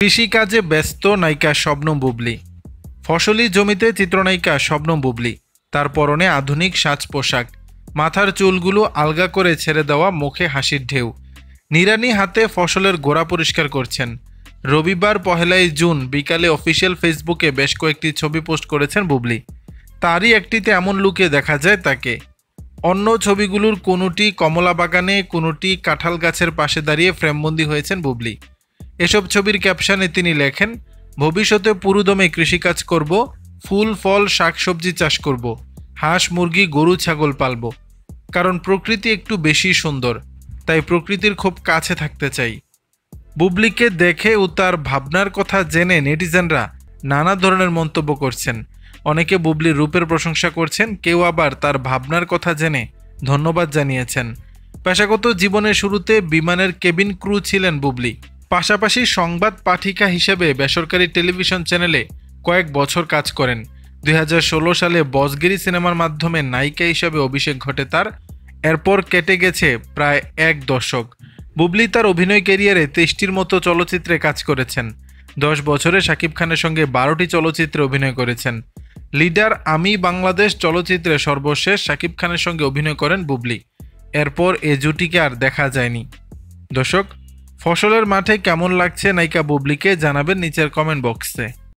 কৃষিকাজে ব্যস্ত নায়িকা শবনম বুবলী। ফসলি জমিতে চিত্রনায়িকা শবনম বুবলী। তার পরনে আধুনিক সাজ পোশাক, মাথার চুলগুলো আলগা করে ছেড়ে দেওয়া, মুখে হাসির ঢেউ। নিড়ানি হাতে ফসলের গোড়া পরিষ্কার করছেন। রবিবার 1 জুন বিকালে অফিসিয়াল ফেসবুকে বেশ কয়েকটি ছবি পোস্ট করেছেন বুবলী। তারই একটিতে এমন লুকে দেখা যায় তাকে। অন্য ছবিগুলোর কোনোটি কমলা বাগানে, কোনোটি কাঁঠাল গাছের পাশে দাঁড়িয়ে ফ্রেমবন্দি হয়েছেন বুবলী। এসব ছবির ক্যাপশনে তিনি লেখেন, ভবিষ্যতে পুরোদমে কৃষিকাজ করব, ফুল ফল শাকসবজি চাষ করব, হাঁস মুরগি গরু ছাগল পালব। কারণ প্রকৃতি একটু বেশি সুন্দর, তাই প্রকৃতির খুব কাছে থাকতে চাই। বুবলীকে দেখে ও তার ভাবনার কথা জেনে নেটিজেনরা নানা ধরনের মন্তব্য করছেন। অনেকে বুবলীর রূপের প্রশংসা করছেন, কেউ আবার তার ভাবনার কথা জেনে ধন্যবাদ জানিয়েছেন। পেশাগত জীবনের শুরুতে বিমানের কেবিন ক্রু ছিলেন বুবলী। পাশাপাশি সংবাদ পাঠিকা হিসেবে বেসরকারি টেলিভিশন চ্যানেলে কয়েক বছর কাজ করেন। 2016 সালে বসগিরি সিনেমার মাধ্যমে নায়িকা হিসেবে অভিষেক ঘটে তার। এরপর কেটে গেছে প্রায় 1 দশক। বুবলী তার অভিনয় ক্যারিয়ারে 23টির মতো চলচ্চিত্রে কাজ করেছেন। 10 বছরে শাকিব খানের সঙ্গে 12টি চলচ্চিত্রে অভিনয় করেছেন। লিডার আমি বাংলাদেশ চলচ্চিত্রে সর্বশেষ শাকিব খানের সঙ্গে অভিনয় করেন বুবলী। এরপর এ জুটিকে আর দেখা যায়নি। দর্শক, ফসলের মাঠে কেমন লাগছে নায়িকা বুবলীকে জানাবেন নিচের কমেন্ট বক্সে।